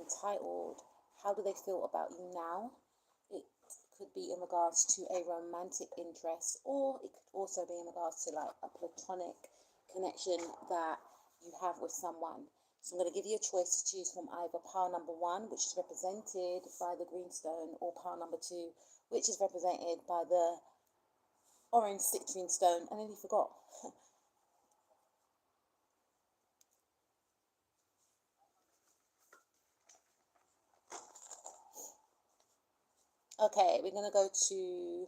entitled, how do they feel about you now? It could be in regards to a romantic interest, or it could also be in regards to like a platonic connection that you have with someone. So I'm going to give you a choice to choose from either pile number 1, which is represented by the green stone, or pile number 2, which is represented by the orange citrine stone. I nearly forgot. Okay, we're going to go to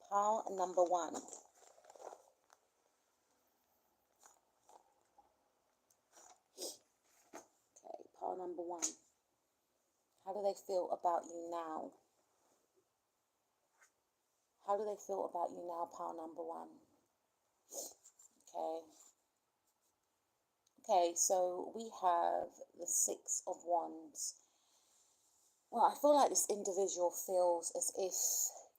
pile number 1. Okay, pile number 1. How do they feel about you now? How do they feel about you now, pile number 1? Okay. Okay, so we have the 6 of Wands. Well, I feel like this individual feels as if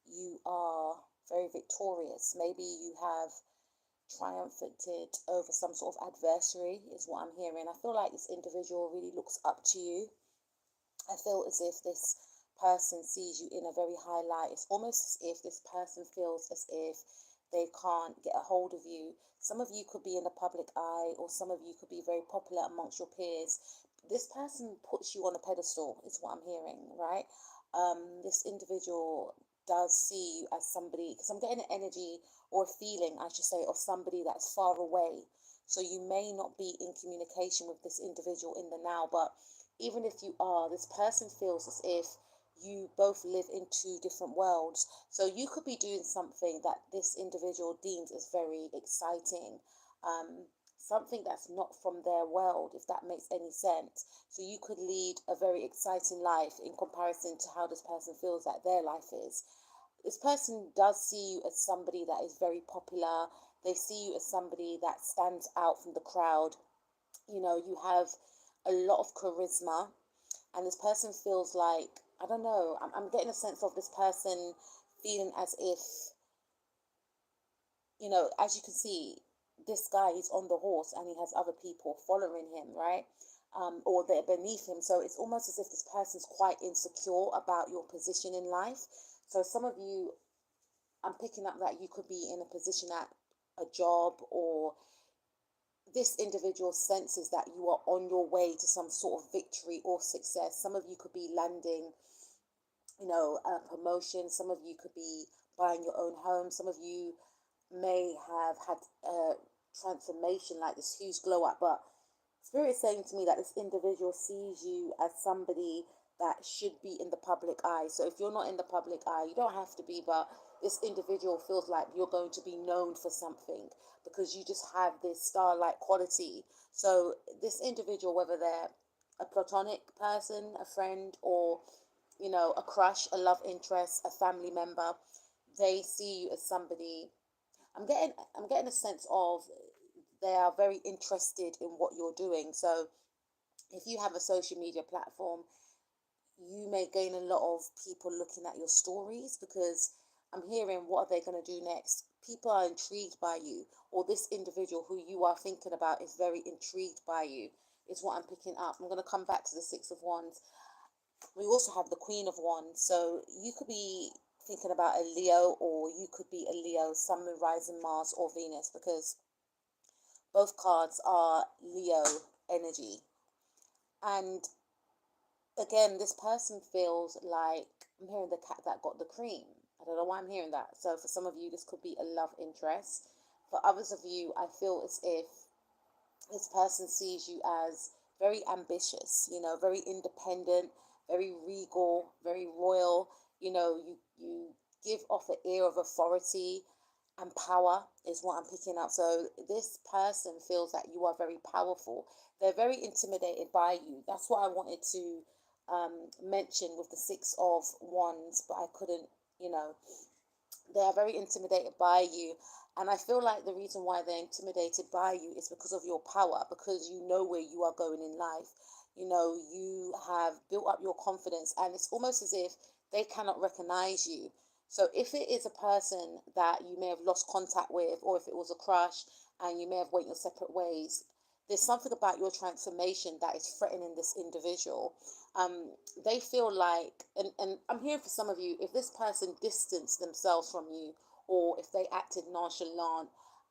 you are very victorious. Maybe you have triumphed over some sort of adversary, is what I'm hearing. I feel like this individual really looks up to you. I feel as if this person sees you in a very high light. It's almost as if this person feels as if they can't get a hold of you. Some of you could be in the public eye, or some of you could be very popular amongst your peers. This person puts you on a pedestal, is what I'm hearing, right? This individual does see you as somebody, because I'm getting an energy or a feeling, I should say, of somebody that's far away. So you may not be in communication with this individual in the now, but even if you are, this person feels as if you both live in 2 different worlds. So you could be doing something that this individual deems as very exciting, something that's not from their world, if that makes any sense. So you could lead a very exciting life in comparison to how this person feels that their life is. This person does see you as somebody that is very popular. They see you as somebody that stands out from the crowd. You know, you have a lot of charisma, and this person feels like, I don't know, I'm getting a sense of this person feeling as if, you know, as you can see, this guy is on the horse and he has other people following him, right? Or they're beneath him. So it's almost as if this person's quite insecure about your position in life. So some of you, I'm picking up that you could be in a position at a job, or this individual senses that you are on your way to some sort of victory or success. Some of you could be landing, you know, a promotion. Some of you could be buying your own home. Some of you may have had a transformation, like this huge glow up. But Spirit is saying to me that this individual sees you as somebody that should be in the public eye. So if you're not in the public eye, you don't have to be, but this individual feels like you're going to be known for something because you just have this star-like quality. So this individual, whether they're a platonic person, a friend, or, you know, a crush, a love interest, a family member, they see you as somebody. I'm getting a sense of they are very interested in what you're doing. So if you have a social media platform, you may gain a lot of people looking at your stories, because I'm hearing, what are they going to do next? People are intrigued by you, or this individual who you are thinking about is very intrigued by you, is what I'm picking up. I'm going to come back to the 6 of Wands. We also have the Queen of Wands. So you could be thinking about a Leo, or you could be a Leo, Sun, Moon, Rising, Mars, or Venus, because both cards are Leo energy. And again, this person feels like, I'm hearing the cat that got the cream. I don't know why I'm hearing that. So for some of you, this could be a love interest. For others of you, I feel as if this person sees you as very ambitious, you know, very independent, very regal, very royal. You know, you give off an air of authority and power, is what I'm picking up. So this person feels that you are very powerful. They're very intimidated by you. That's what I wanted to mention with the 6 of Wands, but I couldn't, you know, they are very intimidated by you. And I feel like the reason why they're intimidated by you is because of your power, because you know where you are going in life. You know, you have built up your confidence, and it's almost as if they cannot recognize you. So if it is a person that you may have lost contact with, or if it was a crush and you may have went your separate ways, there's something about your transformation that is threatening this individual. They feel like, and I'm hearing for some of you, if this person distanced themselves from you, or if they acted nonchalant,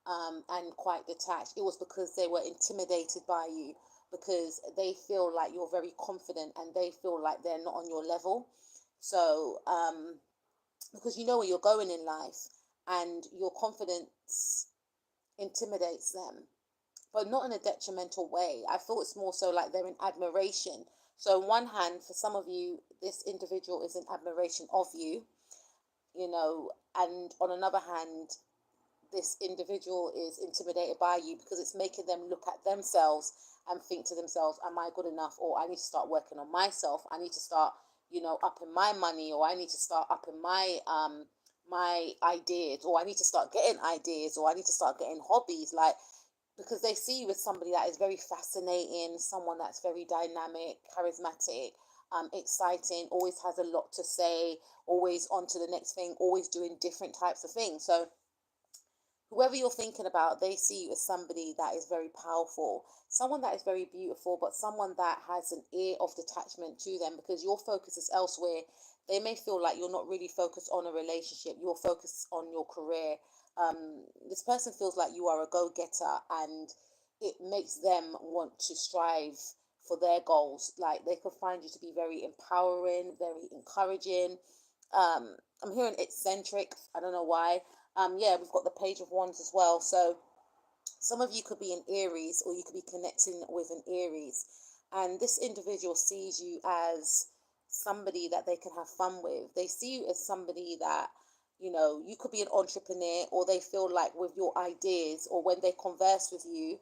and quite detached, it was because they were intimidated by you, because they feel like you're very confident and they feel like they're not on your level. So, because you know where you're going in life, and your confidence intimidates them, but not in a detrimental way. I feel it's more so like they're in admiration. So, on one hand, for some of you, this individual is in admiration of you, and on another hand, this individual is intimidated by you because it's making them look at themselves and think to themselves, am I good enough? Or I need to start working on myself. I need to start, upping my money, or I need to start upping my ideas, or I need to start getting ideas, or I need to start getting hobbies. Like, because they see you as somebody that is very fascinating, someone that's very dynamic, charismatic, exciting, always has a lot to say, always on to the next thing, always doing different types of things. So whoever you're thinking about, they see you as somebody that is very powerful, someone that is very beautiful, but someone that has an air of detachment to them because your focus is elsewhere. They may feel like you're not really focused on a relationship, you're focused on your career. This person feels like you are a go-getter, and it makes them want to strive for their goals. Like, they could find you to be very empowering, very encouraging. I'm hearing eccentric. I don't know why. Yeah, we've got the Page of Wands as well. So some of you could be an Aries, or you could be connecting with an Aries, and this individual sees you as somebody that they can have fun with. They see you as somebody that, you could be an entrepreneur, or they feel like with your ideas, or when they converse with you,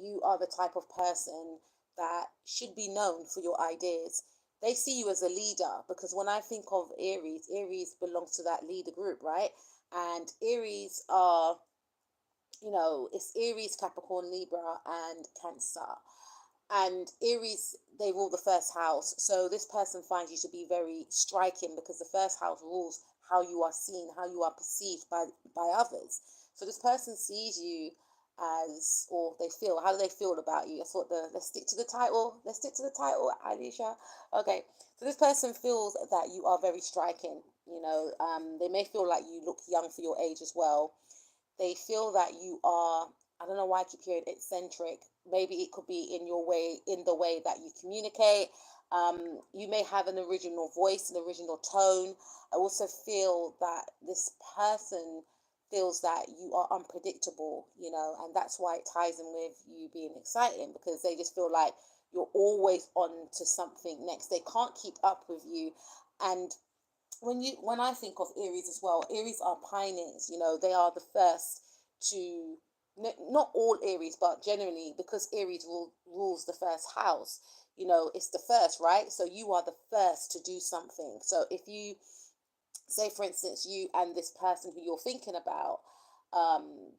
you are the type of person that should be known for your ideas. They see you as a leader, because when I think of Aries, Aries belongs to that leader group, right? And Aries are, it's Aries, Capricorn, Libra, and Cancer. And Aries, they rule the first house. So this person finds you to be very striking, because the first house rules how you are seen, how you are perceived by others. So this person sees you as, or they feel, how do they feel about you? I thought let's stick to the title. Let's stick to the title, Alicia. Okay. So this person feels that you are very striking. They may feel like you look young for your age as well. They feel that you are, I don't know why I keep hearing eccentric. Maybe it could be in the way that you communicate. You may have an original voice, an original tone. I also feel that this person feels that you are unpredictable, and that's why it ties in with you being exciting, because they just feel like you're always on to something next. They can't keep up with you. And when I think of Aries as well, Aries are pioneers. They are the first to, not all Aries, but generally, because Aries rules the first house. It's the first, right? So you are the first to do something. So if you say, for instance, you and this person who you're thinking about,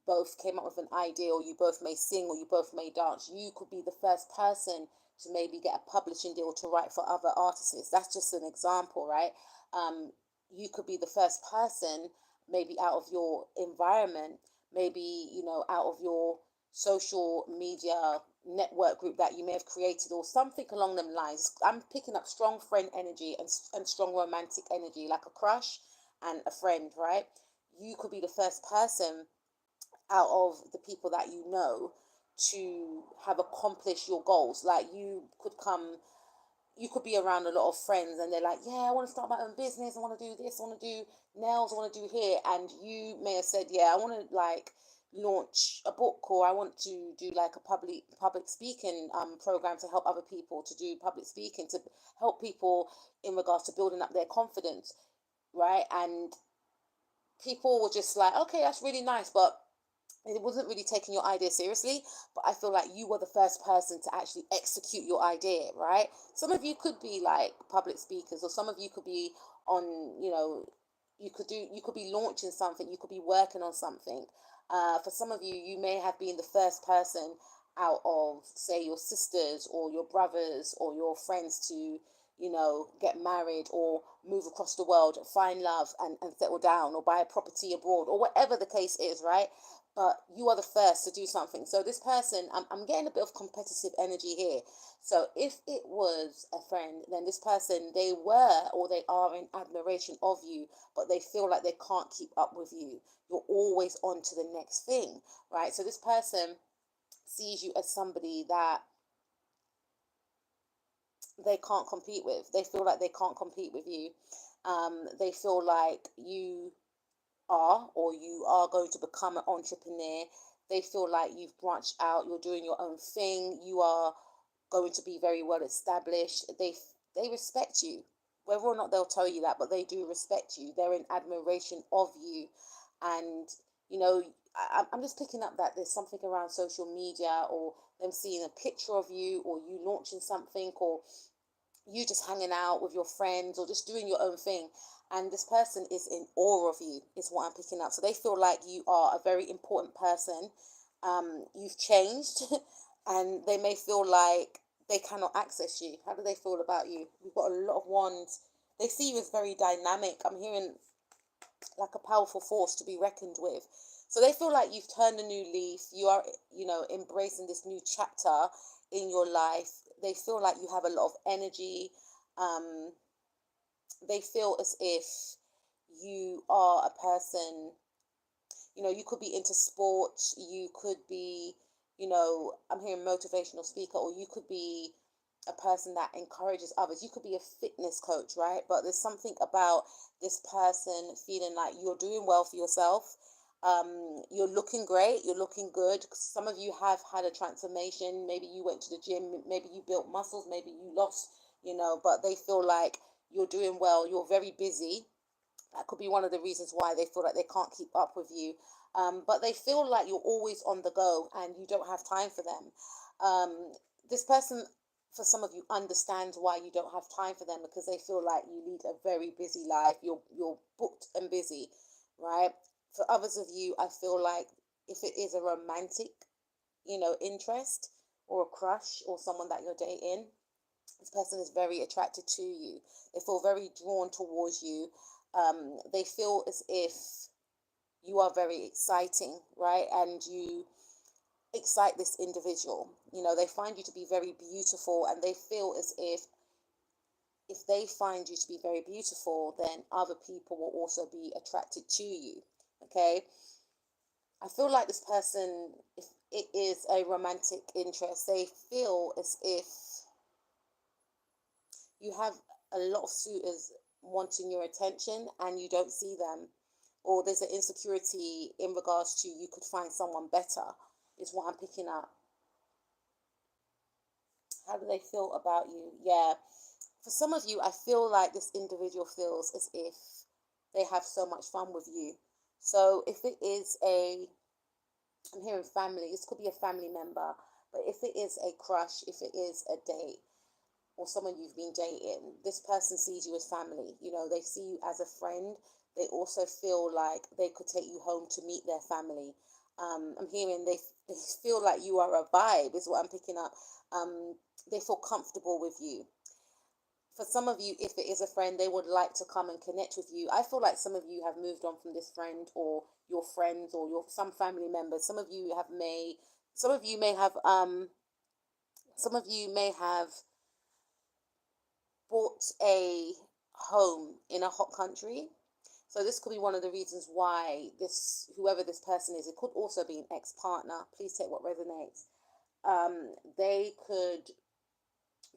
both came up with an idea, or you both may sing, or you both may dance, you could be the first person to maybe get a publishing deal to write for other artists. That's just an example, right? You could be the first person, maybe out of your environment, maybe, out of your social media network group that you may have created, or something along them lines. I'm picking up strong friend energy and strong romantic energy, like a crush and a friend, right? You could be the first person out of the people that you know to have accomplished your goals. Like, you could be around a lot of friends, and they're like, yeah, I want to start my own business, I want to do this, I want to do nails, I want to do hair. And you may have said, yeah, I want to like launch a book, or I want to do like a public speaking program to help other people to do public speaking, to help people in regards to building up their confidence, right? And people were just like, okay, that's really nice, but it wasn't really taking your idea seriously. But I feel like you were the first person to actually execute your idea, right? Some of you could be like public speakers, or some of you could be on, you could be launching something, you could be working on something. For some of you, you may have been the first person out of, say, your sisters or your brothers or your friends to, get married, or move across the world, find love, and settle down, or buy a property abroad, or whatever the case is, right? but you are the first to do something. So this person, I'm getting a bit of competitive energy here. So if it was a friend, then this person, they were or they are in admiration of you, but they feel like they can't keep up with you. You're always on to the next thing, right? So this person sees you as somebody that they can't compete with. They feel like they can't compete with you. They feel like you are going to become an entrepreneur. They feel like you've branched out, you're doing your own thing, you are going to be very well established. They respect you, whether or not they'll tell you that, but they do respect you. They're in admiration of you, and you know, I'm just picking up that there's something around social media, or them seeing a picture of you, or you launching something, or you just hanging out with your friends, or just doing your own thing, and this person is in awe of you, is what I'm picking up. So they feel like you are a very important person. You've changed and they may feel like they cannot access you. How do they feel about you? We've got a lot of wands. They see you as very dynamic. I'm hearing like a powerful force to be reckoned with. So they feel like you've turned a new leaf. You are, embracing this new chapter in your life. They feel like you have a lot of energy. Um, they feel as if you are a person, you could be into sports, you could be, I'm hearing motivational speaker, or you could be a person that encourages others. You could be a fitness coach, right? But there's something about this person feeling like you're doing well for yourself. You're looking great, you're looking good. Some of you have had a transformation. Maybe you went to the gym, maybe you built muscles, maybe you lost, but they feel like you're doing well, you're very busy. That could be one of the reasons why they feel like they can't keep up with you. But they feel like you're always on the go and you don't have time for them. This person, for some of you, understands why you don't have time for them, because they feel like you lead a very busy life. You're booked and busy, right? For others of you, I feel like if it is a romantic, interest, or a crush, or someone that you're dating, this person is very attracted to you. They feel very drawn towards you. They feel as if you are very exciting, right? And you excite this individual. They find you to be very beautiful, and they feel as if they find you to be very beautiful, then other people will also be attracted to you. Okay? I feel like this person, if it is a romantic interest, they feel as if you have a lot of suitors wanting your attention and you don't see them, or there's an insecurity in regards to you could find someone better, is what I'm picking up. How do they feel about you? Yeah, for some of you, I feel like this individual feels as if they have so much fun with you. So if it is I'm hearing family, this could be a family member, but if it is a crush, if it is a date, or someone you've been dating, this person sees you as family. They see you as a friend. They also feel like they could take you home to meet their family. I'm hearing they feel like you are a vibe, is what I'm picking up. They feel comfortable with you. For some of you, if it is a friend, they would like to come and connect with you. I feel like some of you have moved on from this friend, or your friends, or some family members. Some of you may have some of you may have bought a home in a hot country. So this could be one of the reasons why whoever this person is, it could also be an ex-partner. Please take what resonates. They could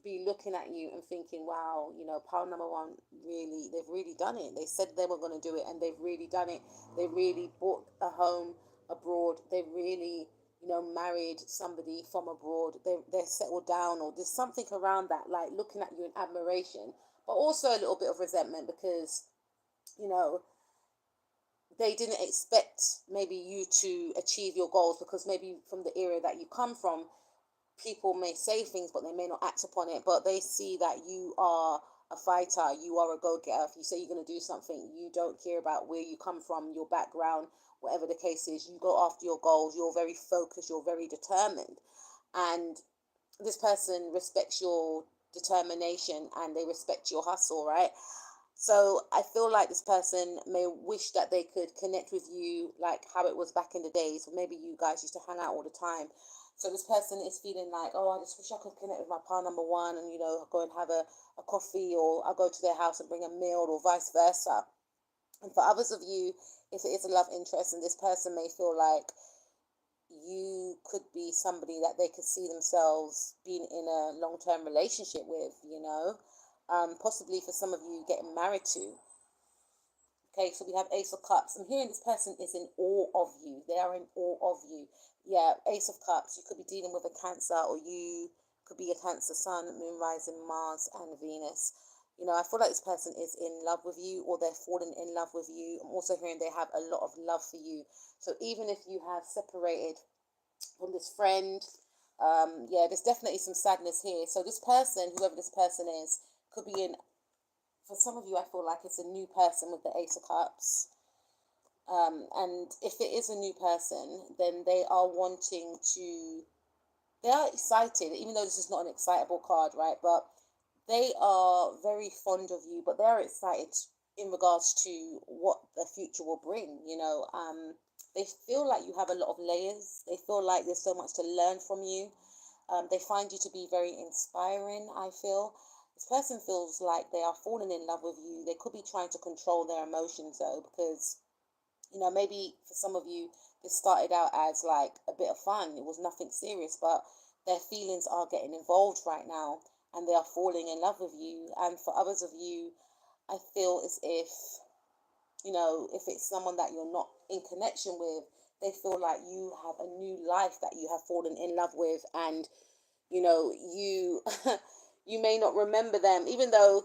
be looking at you and thinking, wow, pile number one, they've really done it. They said they were going to do it, and they've really done it. They really bought a home abroad. They really, married somebody from abroad. They're settled down, or there's something around that, like looking at you in admiration, but also a little bit of resentment, because, you know, they didn't expect maybe you to achieve your goals, because maybe from the area that you come from, people may say things but they may not act upon it, but they see that you are a fighter, you are a go-getter. If you say you're going to do something, you don't care about where you come from, your background, whatever the case is. You go after your goals. You're very focused, you're very determined, and this person respects your determination and they respect your hustle, right? So I feel like this person may wish that they could connect with you like how it was back in the days, or maybe you guys used to hang out all the time. So this person is feeling like, oh, I just wish I could connect with my partner number one, and go and have a coffee, or I'll go to their house and bring a meal, or vice versa. And for others of you, if it is a love interest, and this person may feel like you could be somebody that they could see themselves being in a long-term relationship with. Possibly for some of you getting married to. Okay, so we have Ace of Cups. I'm hearing this person is in awe of you. They are in awe of you. Yeah, Ace of Cups. You could be dealing with a Cancer, or you could be a Cancer Sun, Moon, Rising, Mars, and Venus. I feel like this person is in love with you, or they're falling in love with you. I'm also hearing they have a lot of love for you. So even if you have separated from this friend, yeah, there's definitely some sadness here. So this person, whoever this person is, could be in, for some of you, I feel like it's a new person with the Ace of Cups. And if it is a new person, then they are wanting to, they are excited, even though this is not an excitable card, right? But they are very fond of you, but they're excited in regards to what the future will bring. They feel like you have a lot of layers. They feel like there's so much to learn from you. They find you to be very inspiring, I feel. This person feels like they are falling in love with you. They could be trying to control their emotions, though, because, maybe for some of you, this started out as like a bit of fun. It was nothing serious, but their feelings are getting involved right now, and they are falling in love with you. And for others of you, I feel as if it's someone that you're not in connection with, they feel like you have a new life that you have fallen in love with, and you you may not remember them, even though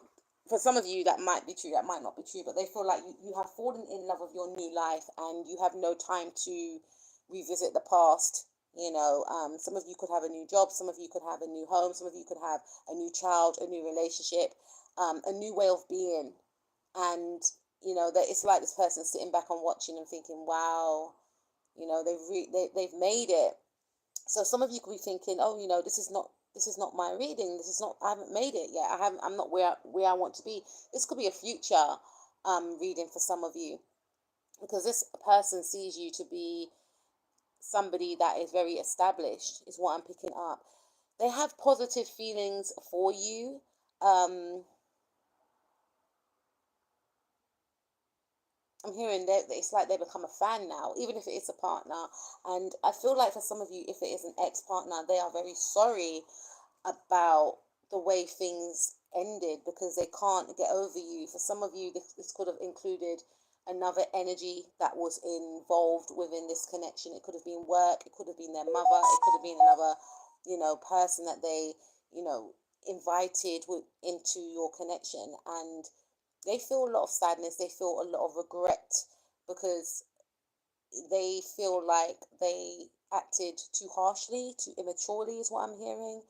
for some of you that might be true, that might not be true, but they feel like you have fallen in love with your new life, and you have no time to revisit the past. Some of you could have a new job, some of you could have a new home, some of you could have a new child, a new relationship, a new way of being. And that it's like this person sitting back and watching and thinking, wow, they've made it. So some of you could be thinking, oh, this is not my reading. I haven't made it yet. I'm not where I want to be. This could be a future reading for some of you, because this person sees you to be somebody that is very established, is what I'm picking up. They have positive feelings for you. I'm hearing that it's like they become a fan now, even if it is a partner. And I feel like for some of you, if it is an ex-partner, they are very sorry about the way things ended, because they can't get over you. For some of you, this could have included another energy that was involved within this connection. It could have been work, it could have been their mother, it could have been another, person that they, invited into your connection. And they feel a lot of sadness, they feel a lot of regret, because they feel like they acted too harshly, too immaturely, is what I'm hearing.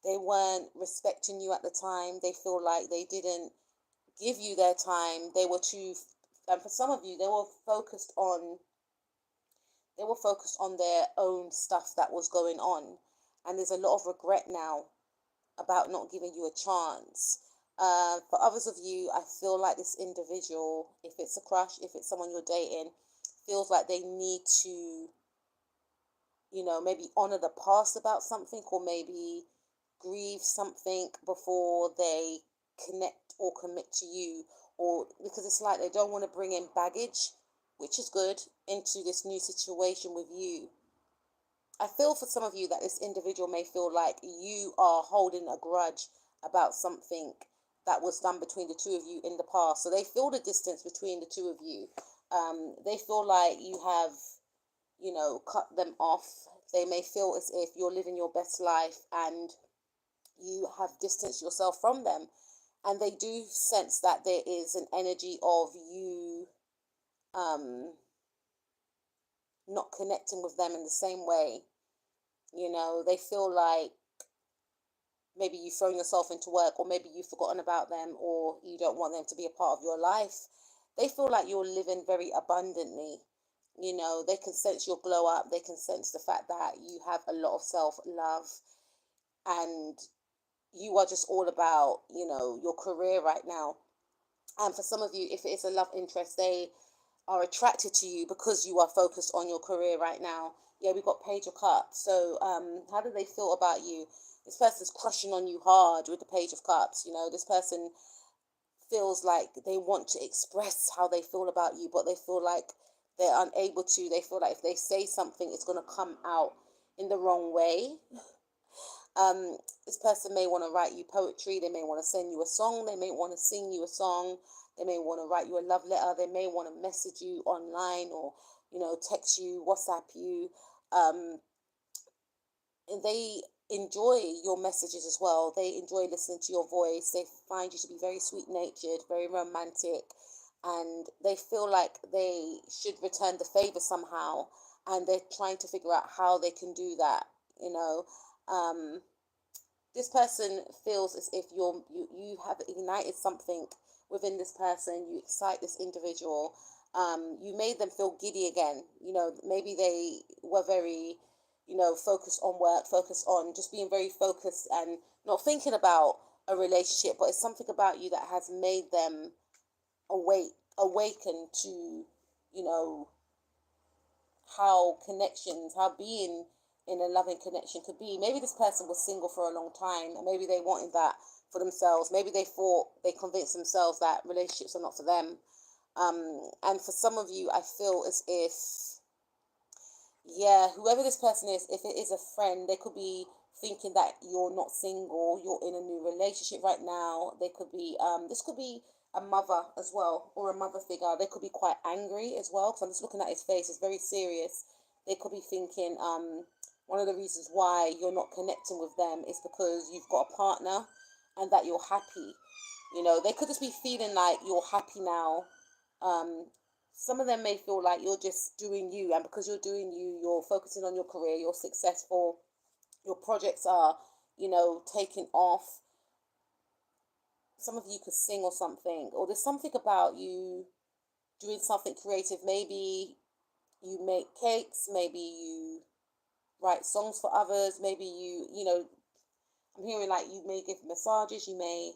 They weren't respecting you at the time. They feel like they didn't give you their time. And for some of you, they were focused on their own stuff that was going on. And there's a lot of regret now about not giving you a chance. For others of you, I feel like this individual, if it's a crush, if it's someone you're dating, feels like they need to, maybe honor the past about something, or maybe grieve something before they connect or commit to you, or because it's like they don't want to bring in baggage, which is good, into this new situation with you. I feel for some of you that this individual may feel like you are holding a grudge about something that was done between the two of you in the past. So they feel the distance between the two of you. They feel like you have, cut them off. They may feel as if you're living your best life and you have distanced yourself from them. And they do sense that there is an energy of you not connecting with them in the same way. They feel like maybe you've thrown yourself into work, or maybe you've forgotten about them, or you don't want them to be a part of your life. They feel like you're living very abundantly. They can sense your glow up. They can sense the fact that you have a lot of self-love, and you are just all about, your career right now. And for some of you, if it is a love interest, they are attracted to you because you are focused on your career right now. Yeah, we've got Page of Cups. So how do they feel about you? This person's crushing on you hard with the Page of Cups. You know, this person feels like they want to express how they feel about you, but they feel like they're unable to. They feel like if they say something, it's going to come out in the wrong way. Um, this person may want to write you poetry. They may want to send you a song. They may want to sing you a song. They may want to write you a love letter. They may want to message you online, or, you know, text you, WhatsApp you. Um, and they enjoy your messages as well. They enjoy listening to your voice. They find you to be very sweet natured, very romantic, and they feel like they should return the favor somehow. And they're trying to figure out how they can do that. You know, um, this person feels as if you have ignited something within this person. You excite this individual. You made them feel giddy again. You know, maybe they were very, you know, focused on work, focused on just being very focused and not thinking about a relationship, but it's something about you that has made them awaken to, you know, how being in a loving connection could be. Maybe this person was single for a long time, and maybe they wanted that for themselves. Maybe they convinced themselves that relationships are not for them. And for some of you, I feel as if, yeah, whoever this person is, if it is a friend, they could be thinking that you're not single, you're in a new relationship right now. They could be, this could be a mother as well, or a mother figure. They could be quite angry as well, because I'm just looking at his face, it's very serious. They could be thinking, one of the reasons why you're not connecting with them is because you've got a partner and that you're happy. You know, they could just be feeling like you're happy now. Um, some of them may feel like you're just doing you, and because you're doing you, you're focusing on your career, you're successful, your projects are, you know, taking off. Some of you could sing or something, or there's something about you doing something creative. Maybe you make cakes, maybe you write songs for others, maybe you know, I'm hearing like you may give massages, you may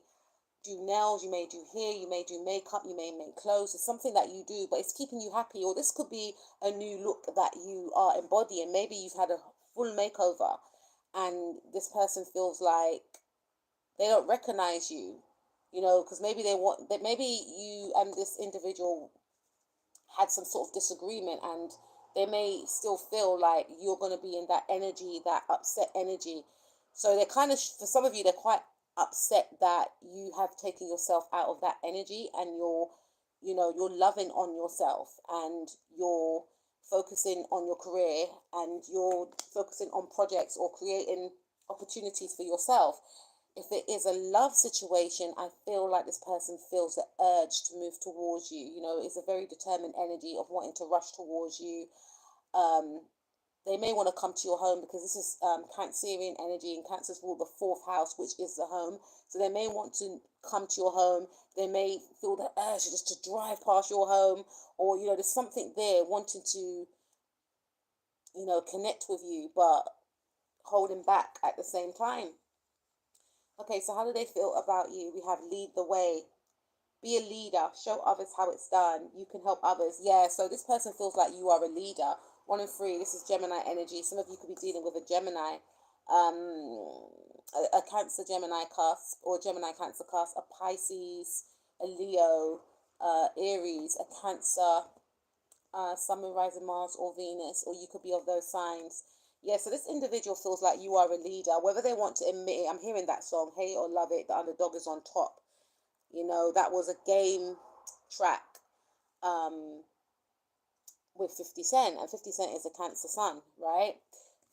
do nails, you may do hair, you may do makeup, you may make clothes. It's something that you do, but it's keeping you happy. Or this could be a new look that you are embodying. Maybe you've had a full makeover and this person feels like they don't recognize you, you know, because maybe they want that, maybe you and this individual had some sort of disagreement, and they may still feel like you're going to be in that energy, that upset energy. So they're kind of, for some of you, they're quite upset that you have taken yourself out of that energy, and you're, you know, you're loving on yourself, and you're focusing on your career, and you're focusing on projects or creating opportunities for yourself. If it is a love situation, I feel like this person feels the urge to move towards you. You know, it's a very determined energy of wanting to rush towards you. Um, they may want to come to your home, because this is Cancerian energy, and Cancer's rule the fourth house, which is the home. So they may want to come to your home. They may feel the urge just to drive past your home, or, you know, there's something there wanting to, you know, connect with you, but holding back at the same time. Okay, so how do they feel about you? We have lead the way. Be a leader. Show others how it's done. You can help others. Yeah, so this person feels like you are a leader. 1 and 3, this is Gemini energy. Some of you could be dealing with a Gemini, a Cancer Gemini cusp, or Gemini Cancer cusp, a Pisces, a Leo, Aries, a Cancer, Sun, Moon, Rising, Mars, or Venus, or you could be of those signs. Yeah, so this individual feels like you are a leader, whether they want to admit it. I'm hearing that song, Hate or Love It, the underdog is on top. You know, that was a game track with 50 Cent, and 50 Cent is a Cancer Sun, right?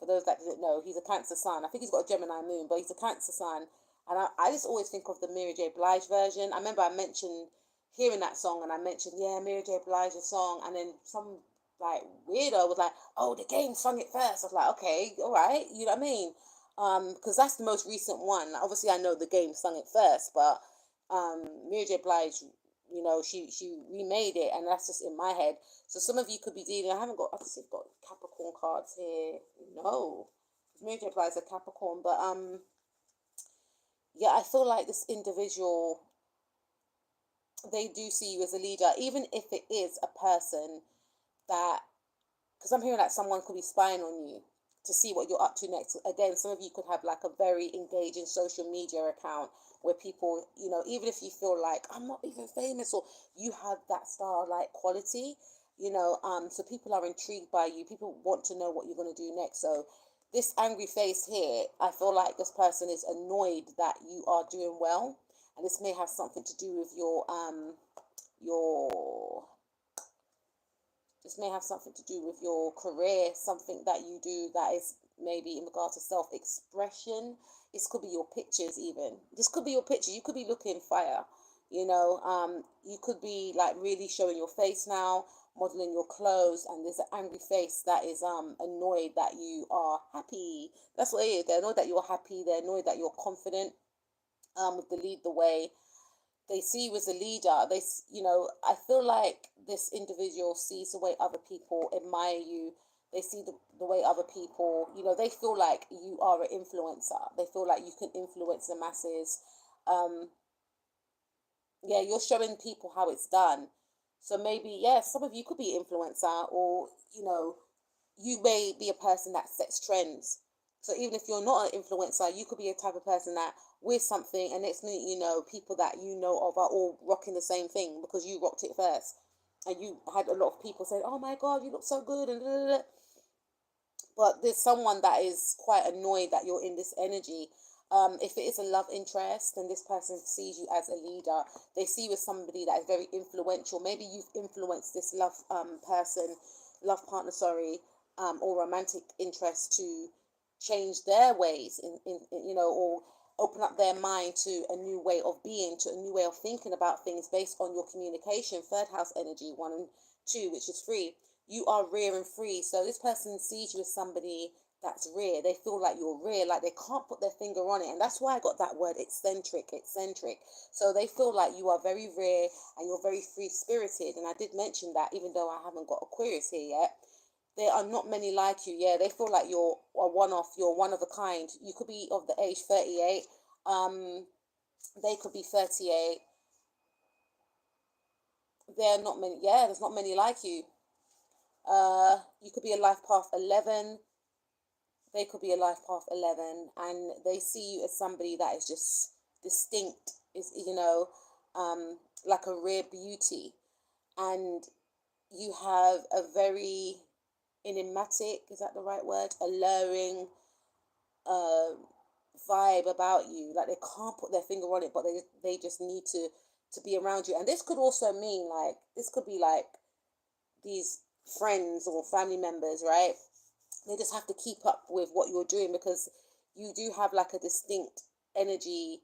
For those that didn't know, he's a Cancer Sun. I think he's got a Gemini moon, but he's a Cancer Sun. And I just always think of the Mary J. Blige version. I remember I mentioned hearing that song, and I mentioned, yeah, Mary J. Blige's song, and then some like weirdo was like, oh, the game sung it first. I was like, okay, all right, you know what I mean? Because that's the most recent one. Obviously, I know the game sung it first, but Mary J. Blige, you know, she remade it, and that's just in my head. So some of you could be dealing. I haven't got. I see, I've got Capricorn cards here. No, Mary J. Blige is a Capricorn, but yeah, I feel like this individual they do see you as a leader, even if it is a person that, because I'm hearing that someone could be spying on you to see what you're up to next. Again, some of you could have like a very engaging social media account where people, even if you feel like I'm not even famous, or you have that star like quality, so people are intrigued by you. People want to know what you're going to do next. So this angry face here, I feel like this person is annoyed that you are doing well, and this may have something to do with your this may have something to do with your career, something that you do that is maybe in regard to self-expression. This could be your pictures even. This could be your picture. You could be looking fire, you could be like really showing your face now, modeling your clothes, and there's an angry face that is annoyed that you are happy. That's what it is. They're annoyed that you're happy. They're annoyed that you're confident with the lead the way. They see you as a leader. I feel like this individual sees the way other people admire you. They see the way other people, they feel like you are an influencer. They feel like you can influence the masses. Um, yeah, you're showing people how it's done. So maybe, yeah, some of you could be influencer, or, you may be a person that sets trends. So even if you're not an influencer, you could be a type of person that wears something, and next minute, people that you know of are all rocking the same thing because you rocked it first. And you had a lot of people saying, oh my God, you look so good, and blah, blah, blah. But there's someone that is quite annoyed that you're in this energy. If it is a love interest, then this person sees you as a leader. They see you as somebody that is very influential. Maybe you've influenced this love partner, sorry, or romantic interest to change their ways or open up their mind to a new way of being, to a new way of thinking about things based on your communication. Third house energy, 1 and 2, which is free. You are rare and free. So this person sees you as somebody that's rare. They feel like you're rare, like they can't put their finger on it. And that's why I got that word eccentric. So they feel like you are very rare and you're very free spirited. And I did mention that, even though I haven't got Aquarius here yet. There are not many like you. Yeah, they feel like you're a one-off, you're one of a kind. You could be of the age 38. They could be 38. There are not many. Yeah, there's not many like you. You could be a life path 11. They could be a life path 11, and they see you as somebody that is just distinct, is like a rare beauty, and you have a very enigmatic, is that the right word, alluring uh, vibe about you. Like they can't put their finger on it, but they just need to be around you. And this could also mean like, this could be like these friends or family members, right? They just have to keep up with what you're doing, because you do have like a distinct energy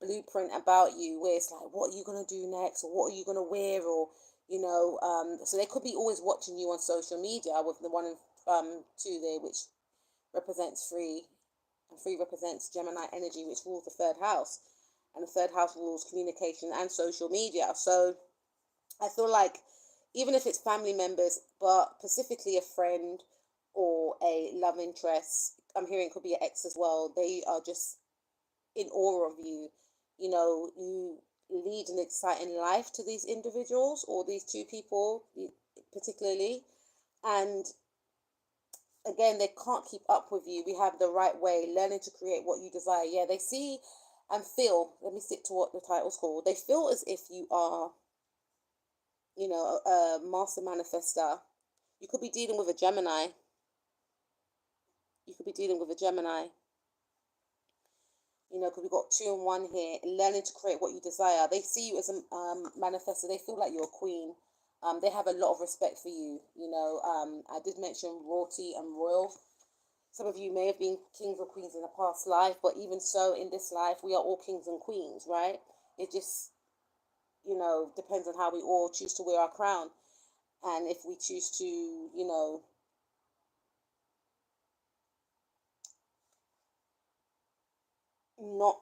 blueprint about you, where it's like, what are you going to do next, or what are you going to wear, or so they could be always watching you on social media, with the 1 and 2 there, which represents free, and free represents Gemini energy, which rules the third house, and the third house rules communication and social media. So I feel like, even if it's family members, but specifically a friend or a love interest, I'm hearing could be an ex as well, they are just in awe of you. You lead an exciting life to these individuals, or these two people particularly. And again, they can't keep up with you. We have the right way, learning to create what you desire. Yeah, they see and feel, let me stick to what the title's called. They feel as if you are, a master manifester. You could be dealing with a Gemini. You could be dealing with a Gemini. Because we've got 2 and 1 here, learning to create what you desire. They see you as a manifester. They feel like you're a queen. They have a lot of respect for you. I did mention royalty and royal. Some of you may have been kings or queens in a past life, but even so, in this life, we are all kings and queens, right? It just, depends on how we all choose to wear our crown. And if we choose to, not,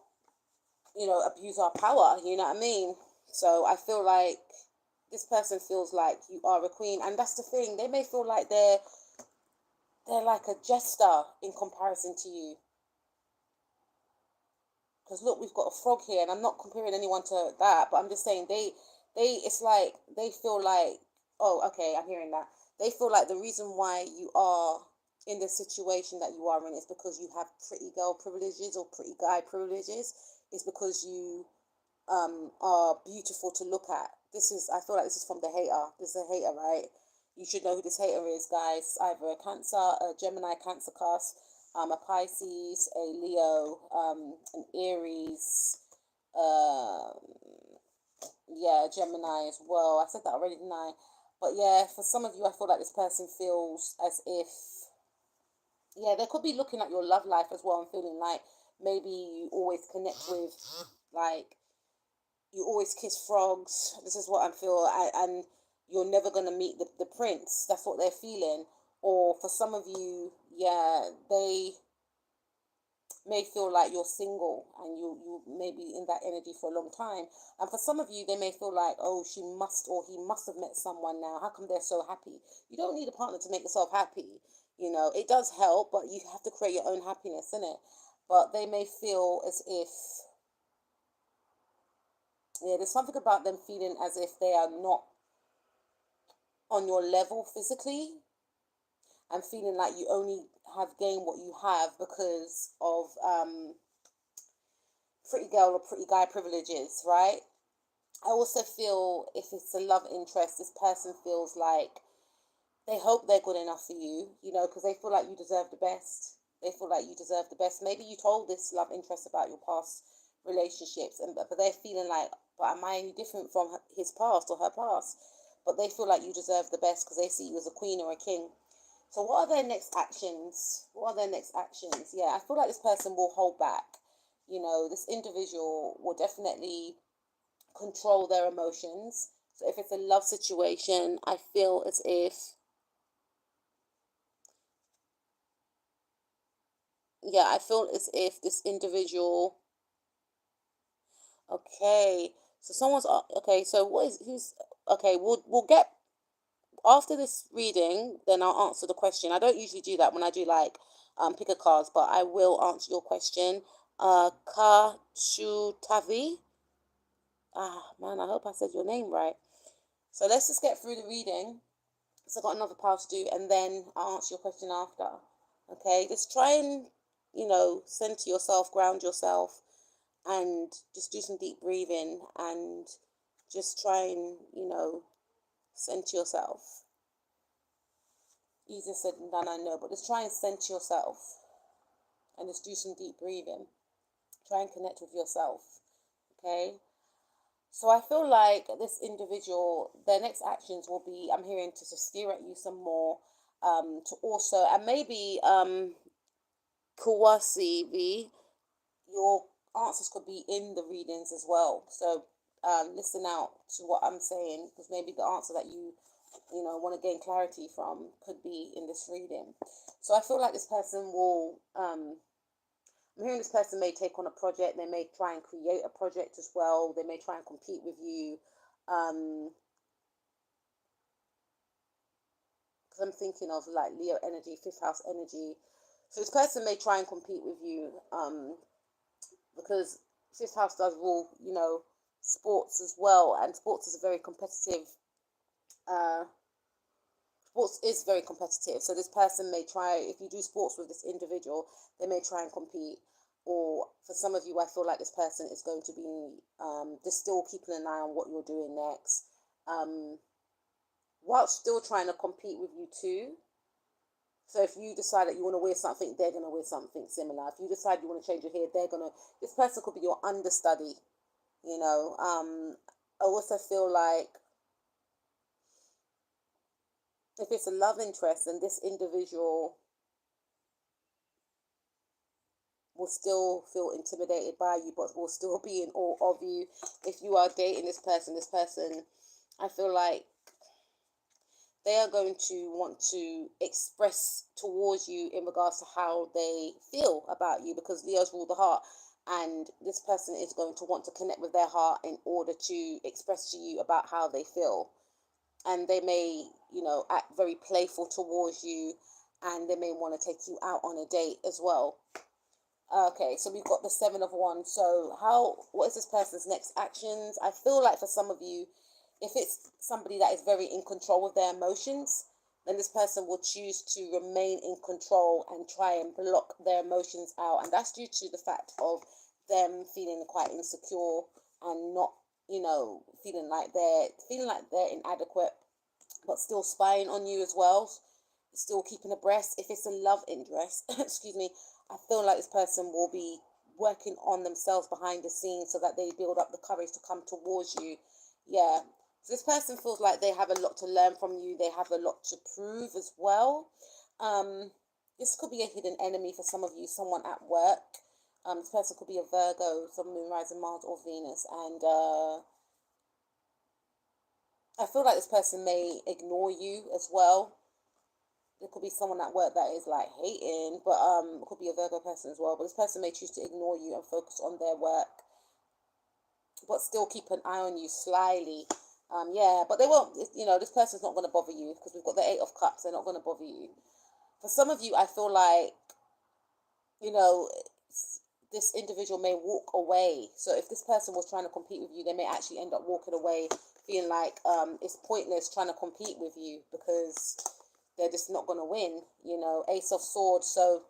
abuse our power, you know what I mean? So I feel like this person feels like you are a queen. And that's the thing. They may feel like they're like a jester in comparison to you. because look, we've got a frog here, and I'm not comparing anyone to that, but I'm just saying it's like they feel like, oh, okay, I'm hearing that. They feel like the reason why you are in the situation that you are in is because you have pretty girl privileges or pretty guy privileges. Is because you are beautiful to look at. I feel like this is from the hater. This is a hater, right? You should know who this hater is, guys. Either a Cancer, a Gemini Cancer cast, a Pisces, a Leo, an Aries, um, yeah, Gemini as well. I said that already, didn't I? But yeah, for some of you, I feel like this person feels as if, yeah, they could be looking at your love life as well and feeling like maybe you always connect with, like, you always kiss frogs. This is what I feel, and you're never gonna meet the prince. That's what they're feeling. Or for some of you, yeah, they may feel like you're single and you may be in that energy for a long time. And for some of you, they may feel like, oh, she must or he must have met someone now. How come they're so happy? You don't need a partner to make yourself happy. You know, it does help, but you have to create your own happiness, innit? But they may feel as if, yeah, there's something about them feeling as if they are not on your level physically, and feeling like you only have gained what you have because of pretty girl or pretty guy privileges, right? I also feel if it's a love interest, this person feels like they hope they're good enough for you, you know, because they feel like you deserve the best. They feel like you deserve the best. Maybe you told this love interest about your past relationships, and but they're feeling like, but am I any different from his past or her past? But they feel like you deserve the best because they see you as a queen or a king. So what are their next actions? What are their next actions? Yeah, I feel like this person will hold back. You know, this individual will definitely control their emotions. So if it's a love situation, I feel as if, yeah, I feel as if this individual, okay, so someone's, okay, so okay, we'll get, after this reading, then I'll answer the question. I don't usually do that when I do like pick a cards, but I will answer your question. Kachutavi. Ah, man, I hope I said your name right. So let's just get through the reading. So I've got another part to do, and then I'll answer your question after. Okay, just try and, center yourself, ground yourself, and just do some deep breathing, and just try and, center yourself. Easier said than done, I know, but just try and center yourself and just do some deep breathing. Try and connect with yourself. Okay? So I feel like this individual, their next actions will be, I'm hearing, to stare at you some more, to also, and maybe Kawasi, your answers could be in the readings as well. So listen out to what I'm saying, because maybe the answer that you want to gain clarity from could be in this reading. So I feel like this person will, I'm hearing this person may take on a project. They may try and create a project as well. They may try and compete with you. Because I'm thinking of like Leo energy, fifth house energy. So this person may try and compete with you, because fifth house does rule, sports as well, and sports is a very competitive. Sports is very competitive. So this person may try, if you do sports with this individual, they may try and compete. Or for some of you, I feel like this person is going to be just still keeping an eye on what you're doing next, while still trying to compete with you too. So if you decide that you want to wear something, they're going to wear something similar. If you decide you want to change your hair, this person could be your understudy, I also feel like if it's a love interest, then this individual will still feel intimidated by you, but will still be in awe of you. If you are dating this person, I feel like they are going to want to express towards you in regards to how they feel about you, because Leos rule the heart, and this person is going to want to connect with their heart in order to express to you about how they feel. And they may, act very playful towards you, and they may want to take you out on a date as well. Okay, so we've got the Seven of Wands. So what is this person's next actions? I feel like for some of you, if it's somebody that is very in control of their emotions, then this person will choose to remain in control and try and block their emotions out. And that's due to the fact of them feeling quite insecure and not, feeling like they're inadequate, but still spying on you as well, still keeping abreast. If it's a love interest, excuse me, I feel like this person will be working on themselves behind the scenes so that they build up the courage to come towards you. Yeah. So this person feels like they have a lot to learn from you. They have a lot to prove as well. This could be a hidden enemy for some of you, someone at work. This person could be a Virgo, some Moon, Rising, Mars, or Venus. And I feel like this person may ignore you as well. There could be someone at work that is like hating, but it could be a Virgo person as well. But this person may choose to ignore you and focus on their work, but still keep an eye on you slyly. Yeah, but they won't. This person's not going to bother you because we've got the Eight of Cups. They're not going to bother you. For some of you, I feel like, you know, this individual may walk away. So if this person was trying to compete with you, they may actually end up walking away, feeling like it's pointless trying to compete with you because they're just not going to win. Ace of Swords. So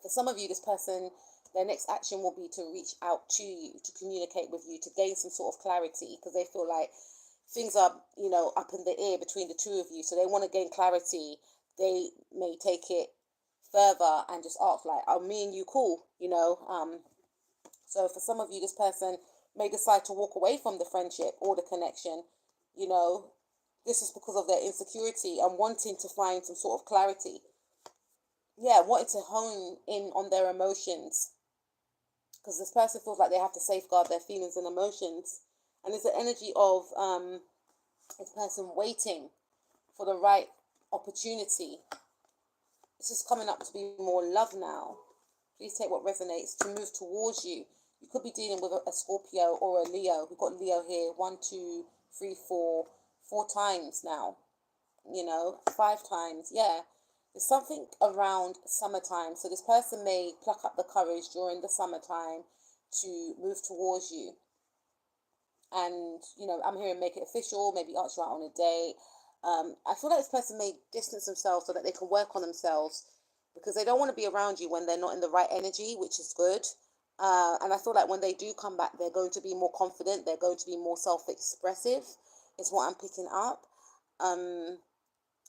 for some of you, this person, their next action will be to reach out to you, to communicate with you, to gain some sort of clarity because they feel like things are, up in the air between the two of you. So they want to gain clarity. They may take it further and just ask like, are me and you cool? So for some of you, this person may decide to walk away from the friendship or the connection. This is because of their insecurity and wanting to find some sort of clarity. Yeah, wanting to hone in on their emotions because this person feels like they have to safeguard their feelings and emotions. And there's the energy of this person waiting for the right opportunity. It's just coming up to be more love now. Please take what resonates to move towards you. You could be dealing with a Scorpio or a Leo. We've got Leo here 1, 2, 3, 4 times now. 5 times. Yeah. There's something around summertime. So this person may pluck up the courage during the summertime to move towards you. And, I'm hearing make it official, maybe ask you out on a date. I feel like this person may distance themselves so that they can work on themselves because they don't want to be around you when they're not in the right energy, which is good. And I feel like when they do come back, they're going to be more confident. They're going to be more self-expressive is what I'm picking up.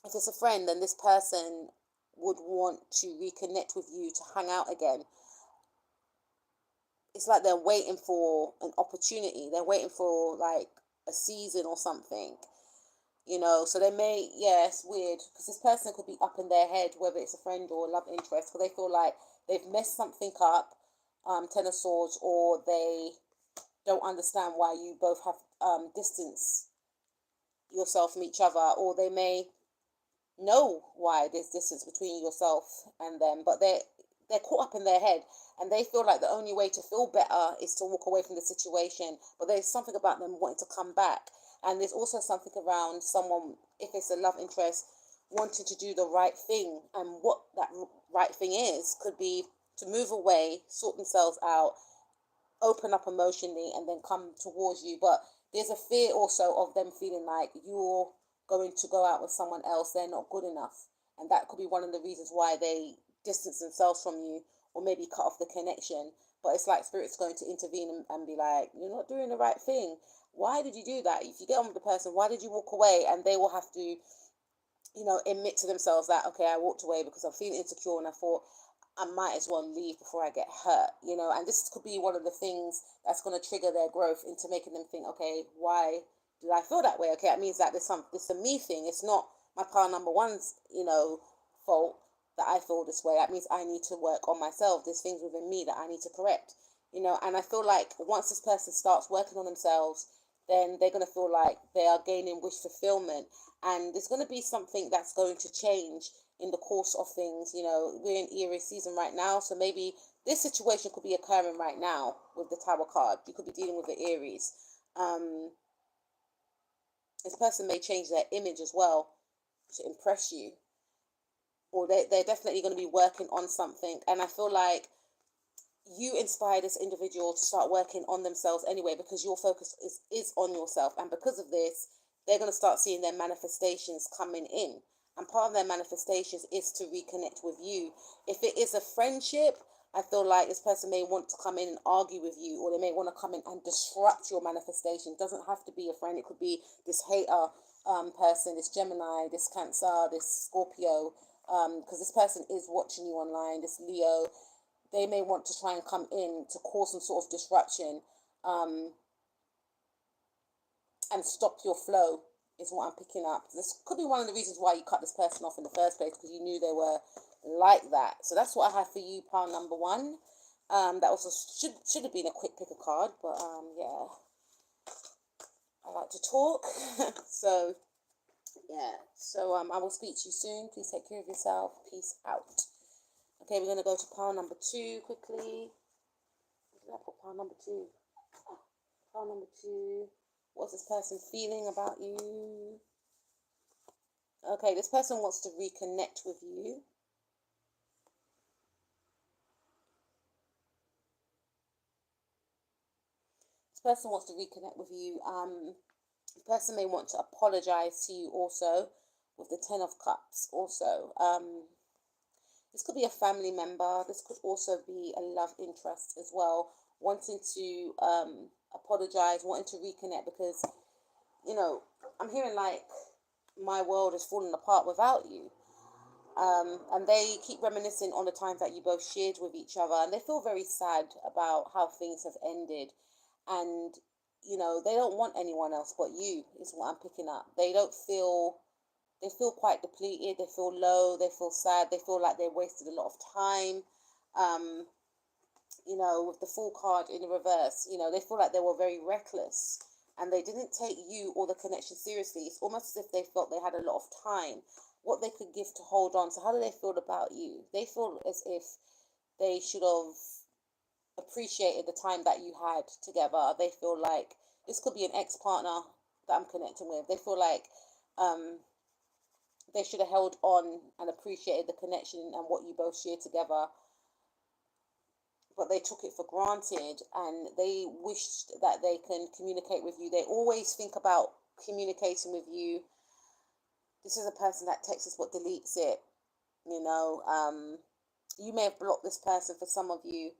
If it's a friend, then this person would want to reconnect with you to hang out again. It's like they're waiting for an opportunity. They're waiting for like a season or something. So they may, it's weird because this person could be up in their head, whether it's a friend or a love interest, because they feel like they've messed something up, Ten of Swords, or they don't understand why you both have distance yourself from each other, or they may know why there's distance between yourself and them, but they're caught up in their head and they feel like the only way to feel better is to walk away from the situation, but there's something about them wanting to come back. And there's also something around someone, if it's a love interest, wanting to do the right thing. And what that right thing is could be to move away, sort themselves out, open up emotionally, and then come towards you. But there's a fear also of them feeling like you're going to go out with someone else. They're not good enough. And that could be one of the reasons why they distance themselves from you or maybe cut off the connection. But it's like Spirit's going to intervene and be like, you're not doing the right thing. Why did you do that? If you get on with the person, why did you walk away? And they will have to, admit to themselves that, okay, I walked away because I'm feeling insecure and I thought I might as well leave before I get hurt, and this could be one of the things that's going to trigger their growth into making them think, okay, why did I feel that way? Okay, that means that it's a me thing. It's not my pile number one's, fault that I feel this way. That means I need to work on myself. There's things within me that I need to correct, and I feel like once this person starts working on themselves, then they're going to feel like they are gaining wish fulfillment. And there's going to be something that's going to change in the course of things. We're in Aries season right now, so maybe this situation could be occurring right now with the Tower card. You could be dealing with the Aries. This person may change their image as well to impress you, or they're definitely going to be working on something. And I feel like you inspire this individual to start working on themselves anyway, because your focus is on yourself. And because of this, they're going to start seeing their manifestations coming in. And part of their manifestations is to reconnect with you. If it is a friendship, I feel like this person may want to come in and argue with you, or they may want to come in and disrupt your manifestation. It doesn't have to be a friend. It could be this hater person, this Gemini, this Cancer, this Scorpio, because this person is watching you online, this Leo. They may want to try and come in to cause some sort of disruption, and stop your flow, is what I'm picking up. This could be one of the reasons why you cut this person off in the first place, because you knew they were like that. So that's what I have for you, pile number one. That also should have been a quick pick a card, but yeah, I like to talk. So yeah, so I will speak to you soon. Please take care of yourself. Peace out. Okay, we're going to go to pile number two quickly. Where did I put pile number two? Pile number two. What's this person feeling about you? Okay, this person wants to reconnect with you. This person wants to reconnect with you. The person may want to apologize to you also, with the Ten of Cups also. This could be a family member. This could also be a love interest as well, wanting to apologize, wanting to reconnect, because, you know, I'm hearing like my world is falling apart without you. And they keep reminiscing on the times that you both shared with each other, and they feel very sad about how things have ended. And, you know, they don't want anyone else but you, is what I'm picking up. They feel quite depleted, they feel low, they feel sad, they feel like they wasted a lot of time. You know, with the Fool card in the reverse, you know, they feel like they were very reckless and they didn't take you or the connection seriously. It's almost as if they felt they had a lot of time, what they could give to hold on. So how do they feel about you? They feel as if they should have appreciated the time that you had together. They feel like this could be an ex-partner that I'm connecting with. They feel like they should have held on and appreciated the connection and what you both shared together, but they took it for granted, and they wished that they can communicate with you. They always think about communicating with you. This is a person that texts but deletes it. You know, you may have blocked this person, for some of you,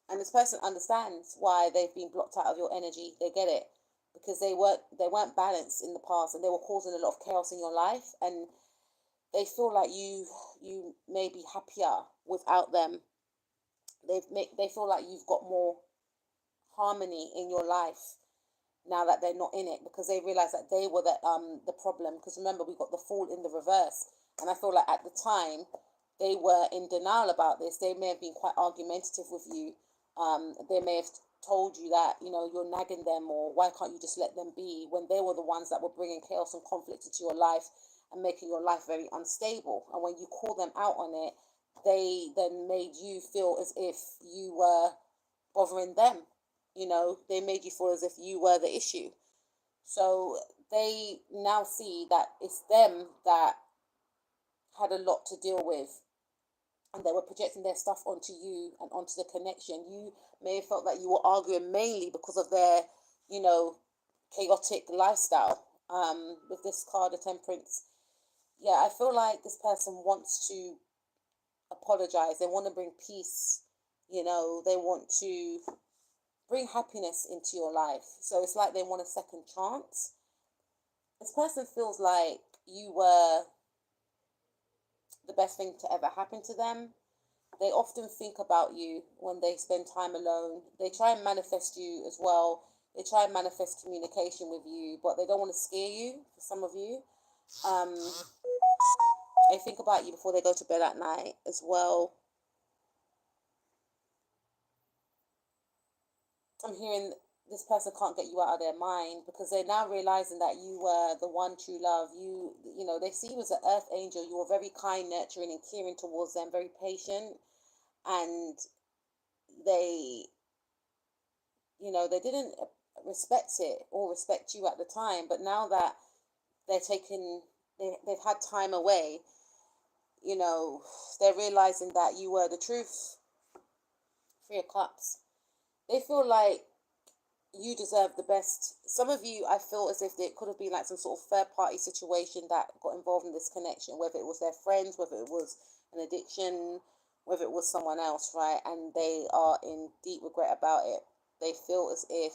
and this person understands why they've been blocked out of your energy. They get it, because they weren't balanced in the past, and they were causing a lot of chaos in your life, and they feel like you may be happier without them. They feel like you've got more harmony in your life now that they're not in it, because they realize that they were the problem. Because remember, we got the Fool in the reverse, and I feel like at the time they were in denial about this. They may have been quite argumentative with you. They may have told you that, you know, you're nagging them, or why can't you just let them be, when they were the ones that were bringing chaos and conflict into your life and making your life very unstable. And when you call them out on it, they then made you feel as if you were bothering them. You know, they made you feel as if you were the issue. So they now see that it's them that had a lot to deal with, and they were projecting their stuff onto you and onto the connection. You may have felt that you were arguing mainly because of their, you know, chaotic lifestyle. With this card of Temperance, yeah, I feel like this person wants to apologize. They want to bring peace. You know, they want to bring happiness into your life. So it's like they want a second chance. This person feels like you were the best thing to ever happen to them. They often think about you when they spend time alone. They try and manifest you as well. They try and manifest communication with you, but they don't want to scare you, for some of you. They think about you before they go to bed at night as well. I'm hearing this person can't get you out of their mind, because they're now realizing that you were the one true love. You know, they see you as an earth angel. You were very kind, nurturing, and caring towards them, very patient. And they, you know, they didn't respect it or respect you at the time, but now that they've had time away, you know, they're realizing that you were the truth. Three of Cups. They feel like you deserve the best. Some of you, I feel as if it could have been like some sort of third party situation that got involved in this connection, whether it was their friends, whether it was an addiction, whether it was someone else, right? And they are in deep regret about it. They feel as if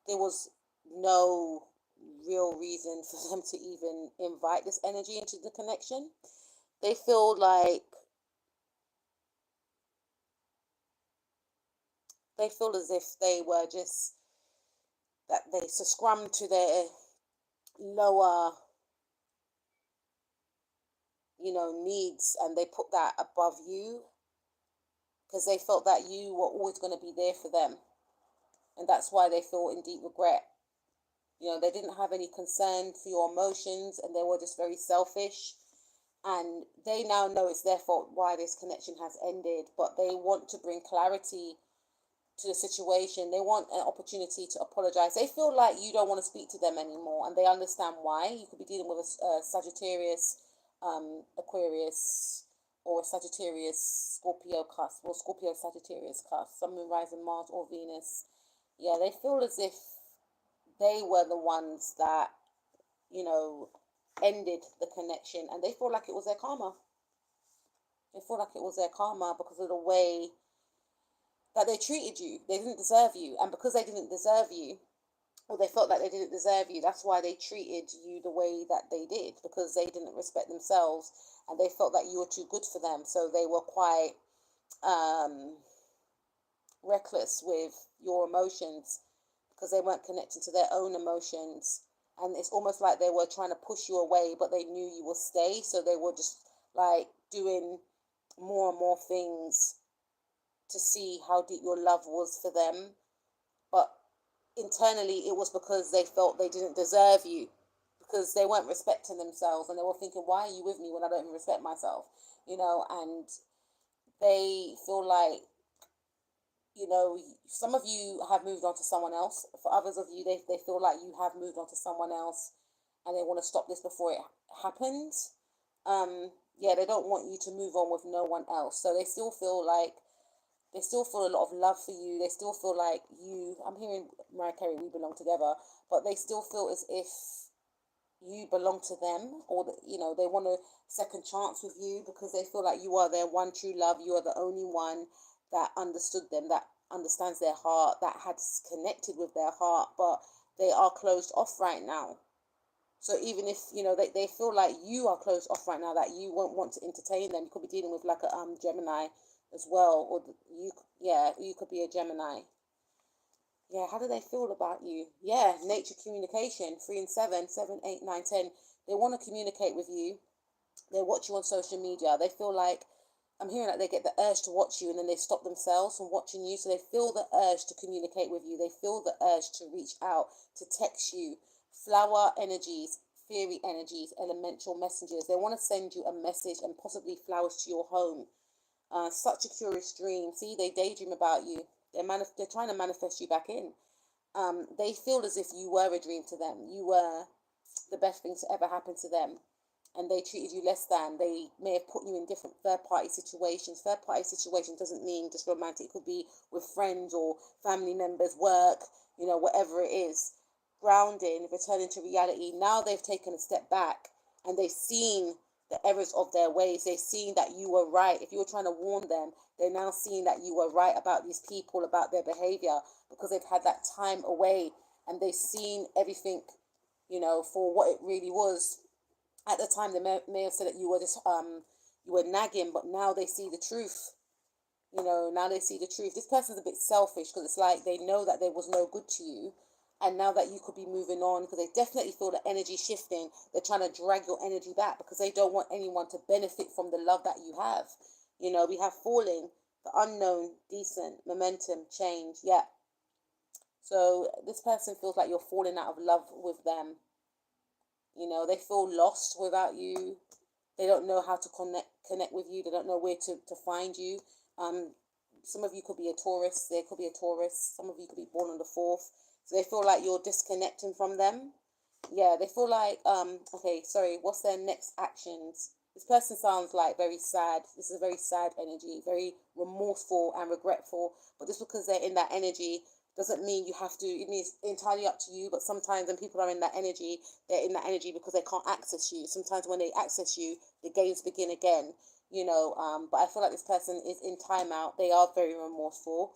there was no real reason for them to even invite this energy into the connection. They feel as if they were just, that they succumbed to their lower, needs, and they put that above you because they felt that you were always going to be there for them. And that's why they feel in deep regret. They didn't have any concern for your emotions, and they were just very selfish. And they now know it's their fault why this connection has ended, but they want to bring clarity to the situation. They want an opportunity to apologize. They feel like you don't want to speak to them anymore, and they understand why. You could be dealing with a Sagittarius, Aquarius, or a Sagittarius Scorpio cusp, or Scorpio Sagittarius cusp, Sun, Moon, Rising, Mars, or Venus. Yeah, they feel as if they were the ones that, ended the connection, and they feel like it was their karma. They feel like it was their karma because of the way that they treated you. They didn't deserve you, and because they didn't deserve you, or they felt like they didn't deserve you, that's why they treated you the way that they did, because they didn't respect themselves, and they felt that you were too good for them. So they were quite reckless with your emotions because they weren't connected to their own emotions. And it's almost like they were trying to push you away, but they knew you would stay. So they were just like doing more and more things to see how deep your love was for them. But internally, it was because they felt they didn't deserve you, because they weren't respecting themselves, and they were thinking, why are you with me when I don't even respect myself? And they feel like, some of you have moved on to someone else. For others of you, they feel like you have moved on to someone else, and they want to stop this before it happens. They don't want you to move on with no one else. So they still feel a lot of love for you. They still feel like I'm hearing Mariah Carey, we belong together, but they still feel as if you belong to them, or they want a second chance with you, because they feel like you are their one true love. You are the only one that understood them, that understands their heart, that has connected with their heart, but they are closed off right now. So even if, they feel like you are closed off right now, that you won't want to entertain them. You could be dealing with like a Gemini as well, or you could be a Gemini. Yeah, how do they feel about you? Yeah, nature communication, 3 and 7, 7, 8, 9, 10. They want to communicate with you. They watch you on social media. They feel like, I'm hearing like they get the urge to watch you, and then they stop themselves from watching you. So they feel the urge to communicate with you. They feel the urge to reach out, to text you. Flower energies, fairy energies, elemental messengers. They want to send you a message and possibly flowers to your home. Such a curious dream. See, they daydream about you. They're trying to manifest you back in. They feel as if you were a dream to them. You were the best thing to ever happen to them, and they treated you less than. They may have put you in different third-party situations. Third-party situation doesn't mean just romantic. It could be with friends or family members, work, whatever it is. Grounding, returning to reality. Now they've taken a step back, and they've seen the errors of their ways. They've seen that you were right. If you were trying to warn them, they're now seeing that you were right about these people, about their behavior, because they've had that time away, and they've seen everything, for what it really was. At the time, they may have said that you were just you were nagging, but now they see the truth. Now they see the truth. This person's a bit selfish, because it's like they know that there was no good to you, and now that you could be moving on, because they definitely feel the energy shifting. They're trying to drag your energy back because they don't want anyone to benefit from the love that you have. We have falling, the unknown, decent, momentum, change. Yeah. So this person feels like you're falling out of love with them. They feel lost without you. They don't know how to connect with you. They don't know where to find you. Some of you could be a Taurus. There could be a Taurus. Some of you could be born on the 4th. So they feel like you're disconnecting from them. Yeah, they feel like, okay, sorry, what's their next actions? This person sounds like very sad. This is a very sad energy, very remorseful and regretful. But just because they're in that energy doesn't mean you have to. It means entirely up to you. But sometimes when people are in that energy, they're in that energy because they can't access you. Sometimes when they access you, the games begin again. But I feel like this person is in timeout. They are very remorseful.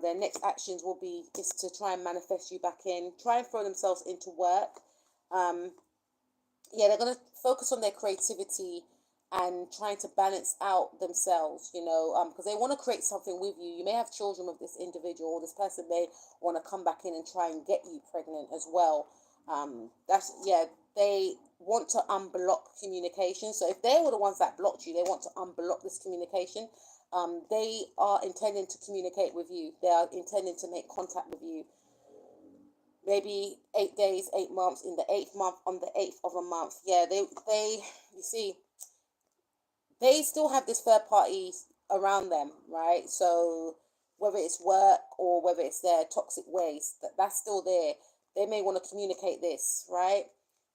Their next actions will be is to try and manifest you back in. Try and throw themselves into work. They're going to focus on their creativity and trying to balance out themselves, because they want to create something with you. You may have children with this individual, or this person may want to come back in and try and get you pregnant as well. They want to unblock communication. So if they were the ones that blocked you, they want to unblock this communication. They are intending to communicate with you. They are intending to make contact with you. Maybe 8 days, 8 months, in the 8th month, on the 8th of a month. You see, they still have this third party around them, right? So whether it's work or whether it's their toxic ways, that's still there. They may want to communicate this, right?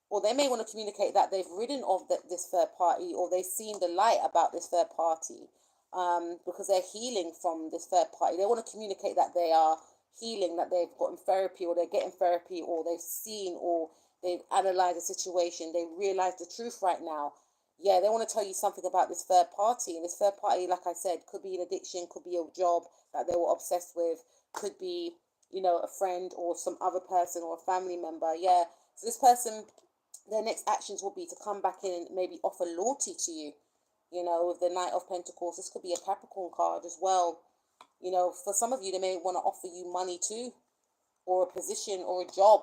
Or they may want to communicate that they've ridden off this third party, or they've seen the light about this third party, because they're healing from this third party. They want to communicate that they are healing, that they've gotten therapy, or they're getting therapy, or they've seen, or they've analyzed the situation, they realize the truth right now. They want to tell you something about this third party. And this third party, like I said, could be an addiction, could be a job that they were obsessed with, could be, a friend or some other person or a family member. So this person, their next actions will be to come back in and maybe offer loyalty to you. With the Knight of Pentacles, this could be a Capricorn card as well. For some of you, they may want to offer you money too, or a position or a job.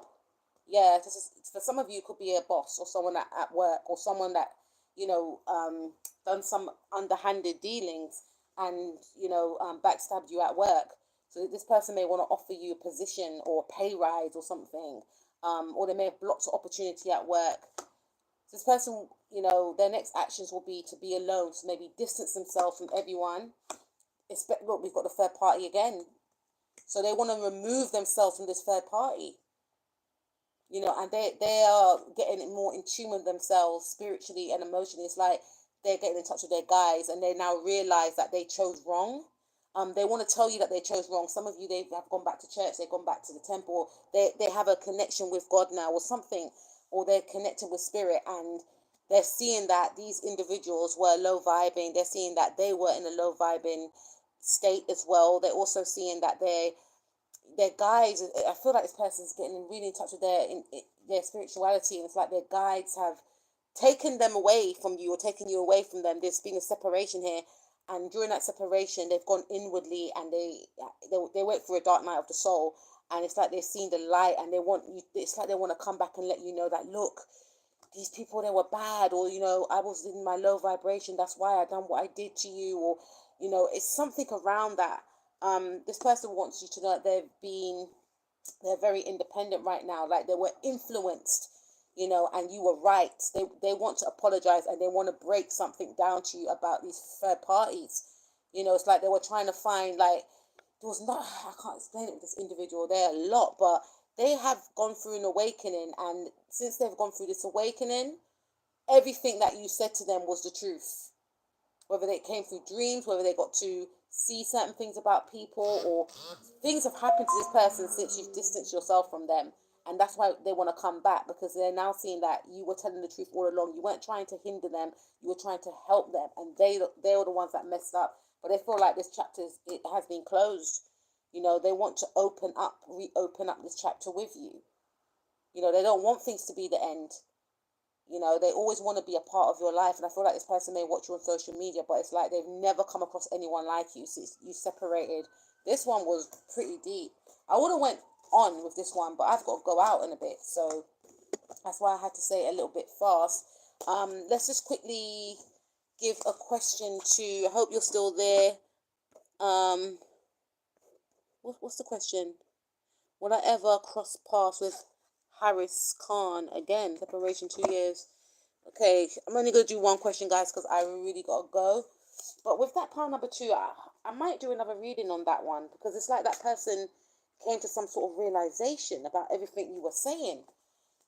For some of you, it could be a boss or someone at work, or someone that, done some underhanded dealings and, backstabbed you at work. So this person may want to offer you a position or a pay rise or something, or they may have blocked an opportunity at work. So this person, their next actions will be to be alone, so maybe distance themselves from everyone. Look, we've got the third party again. So they want to remove themselves from this third party. And they are getting more in tune with themselves spiritually and emotionally. It's like they're getting in touch with their guides, and they now realize that they chose wrong. They want to tell you that they chose wrong. Some of you, they have gone back to church, they've gone back to the temple, they have a connection with God now or something, or they're connected with spirit, and they're seeing that these individuals were low vibing. They're seeing that they were in a low vibing state as well. They're also seeing that their guides, I feel like this person's getting really in touch with their spirituality, and it's like their guides have taken them away from you, or taken you away from them. There's been a separation here, and during that separation, they've gone inwardly, and they went through a dark night of the soul, and it's like they've seen the light, and it's like they want to come back and let you know that, look, these people, they were bad, or I was in my low vibration, that's why I done what I did to you, or it's something around that. This person wants you to know that they're very independent right now, like they were influenced, and you were right. They want to apologize, and they want to break something down to you about these third parties. It's like they were trying to find, like, I can't explain it with this individual. They're a lot, but they have gone through an awakening, and since they've gone through this awakening, everything that you said to them was the truth. Whether they came through dreams, whether they got to see certain things about people, or things have happened to this person since you've distanced yourself from them. And that's why they want to come back, because they're now seeing that you were telling the truth all along. You weren't trying to hinder them, you were trying to help them, and they were the ones that messed up. But they feel like this chapter it has been closed. They want to reopen up this chapter with you. They don't want things to be the end. They always want to be a part of your life. And I feel like this person may watch you on social media, but it's like they've never come across anyone like you since you separated. This one was pretty deep. I would have went on with this one, but I've got to go out in a bit. So that's why I had to say it a little bit fast. Let's just quickly give a question to, I hope you're still there. What's the question? Would I ever cross paths with Harris Khan again? Separation 2 years. Okay, I'm only going to do one question, guys, because I really got to go. But with that part number 2, I might do another reading on that one, because it's like that person came to some sort of realization about everything you were saying.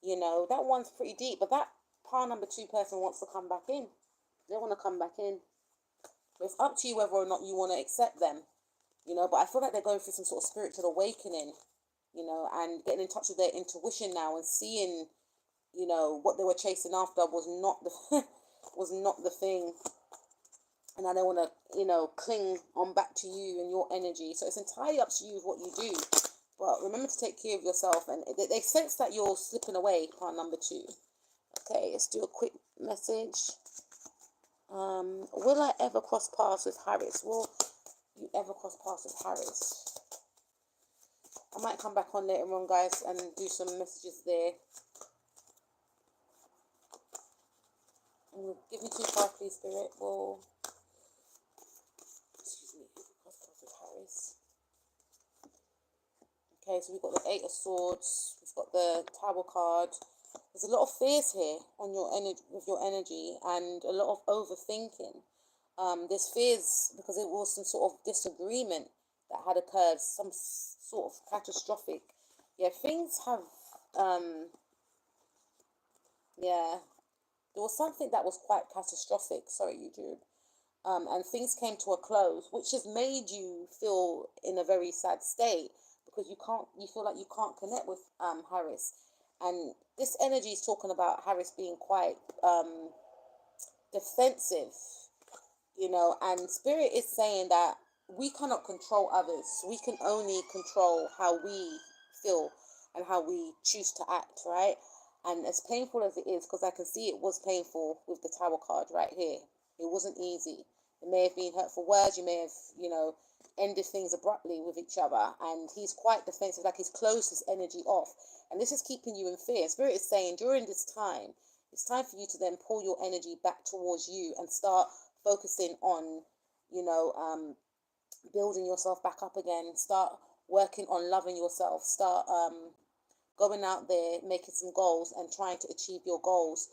That one's pretty deep. But that part number 2 person wants to come back in. They want to come back in. But it's up to you whether or not you want to accept them, you know. But I feel like they're going through some sort of spiritual awakening, you know, and getting in touch with their intuition now and seeing, you know, what they were chasing after was not the was not the thing. And now they want to, you know, cling on back to you and your energy. So it's entirely up to you with what you do. But remember to take care of yourself. And they sense that you're slipping away, part number 2. Okay, let's do a quick message. Will I ever cross paths with Harris? Will you ever cross paths with Harris? I might come back on later on, guys, and do some messages there. Give me 2 cards, please, Spirit. Well, excuse me, cross paths with Harris. Okay, so we've got the 8 of Swords. We've got the Tower card. There's a lot of fears here on your energy, with your energy, and a lot of overthinking. There's fears because it was some sort of disagreement that had occurred, some sort of catastrophic. Yeah, things have, yeah, there was something that was quite catastrophic. Sorry, YouTube. And things came to a close, which has made you feel in a very sad state because you feel like you can't connect with Harris. And this energy is talking about Harris being quite defensive, you know, and Spirit is saying that we cannot control others. We can only control how we feel and how we choose to act, right? And as painful as it is, because I can see it was painful with the Tower card right here. It wasn't easy. It may have been hurtful words. You may have, you know, ended things abruptly with each other. And he's quite defensive, like he's closed his energy off. And this is keeping you in fear. Spirit is saying during this time, it's time for you to then pull your energy back towards you and start focusing on, you know, building yourself back up again. Start working on loving yourself. Start going out there, making some goals and trying to achieve your goals.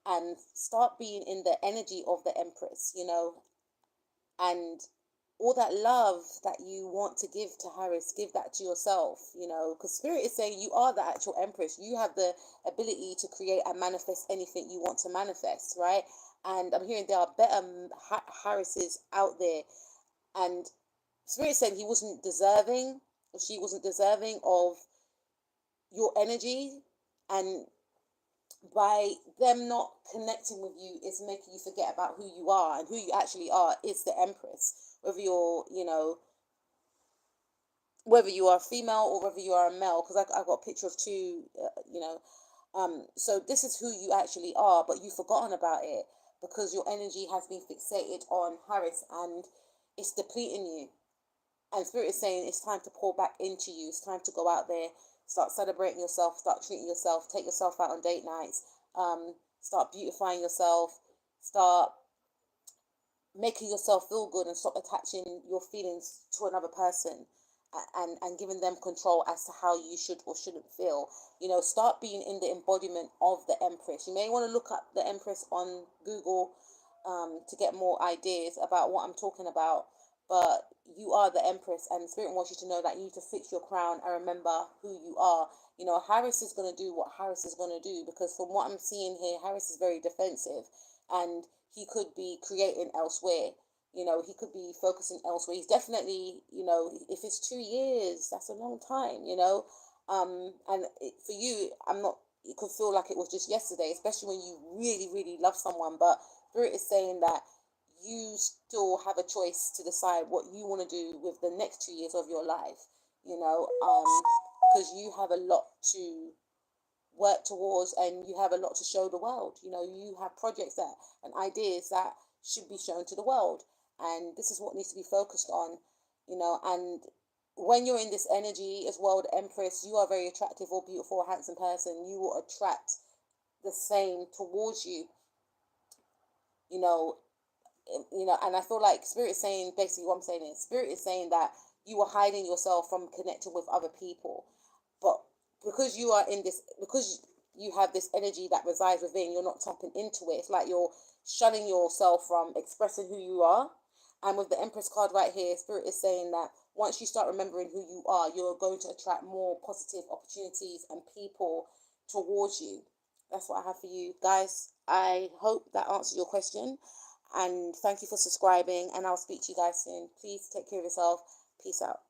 And start being in the energy of the Empress, you know, and all that love that you want to give to Harris, give that to yourself, you know, because Spirit is saying you are the actual Empress. You have the ability to create and manifest anything you want to manifest, right? And I'm hearing there are better Harrises out there. And Spirit is saying he wasn't deserving, or she wasn't deserving of your energy. And by them not connecting with you, it's making you forget about who you are, and who you actually are is the Empress. Whether you're, you know, whether you are female or whether you are a male, because I got a picture of 2, you know. So this is who you actually are, but you've forgotten about it because your energy has been fixated on Harris and it's depleting you. And Spirit is saying it's time to pour back into you. It's time to go out there, start celebrating yourself, start treating yourself, take yourself out on date nights, start beautifying yourself, start making yourself feel good, and stop attaching your feelings to another person and giving them control as to how you should or shouldn't feel. You know, start being in the embodiment of the Empress. You may want to look up the Empress on Google to get more ideas about what I'm talking about. But you are the Empress, and Spirit wants you to know that you need to fix your crown and remember who you are. You know, Harris is going to do what Harris is going to do, because from what I'm seeing here, Harris is very defensive, and he could be creating elsewhere. You know, he could be focusing elsewhere. He's definitely, you know, if it's 2 years, that's a long time, you know. For you, it could feel like it was just yesterday, especially when you really, really love someone. But Spirit is saying that you still have a choice to decide what you want to do with the next 2 years of your life, you know, because you have a lot to work towards and you have a lot to show the world. You know, you have projects and ideas that should be shown to the world, and this is what needs to be focused on, you know. And when you're in this energy as well, the Empress, you are a very attractive or beautiful or handsome person. You will attract the same towards you, you know. And I feel like Spirit is saying, basically what I'm saying is, Spirit is saying that you are hiding yourself from connecting with other people, but because you are in this, because you have this energy that resides within, you're not tapping into it. It's like you're shunning yourself from expressing who you are. And with the Empress card right here, Spirit is saying that once you start remembering who you are, you're going to attract more positive opportunities and people towards you. That's what I have for you guys. I hope that answers your question. And thank you for subscribing, and I'll speak to you guys soon. Please take care of yourself. Peace out.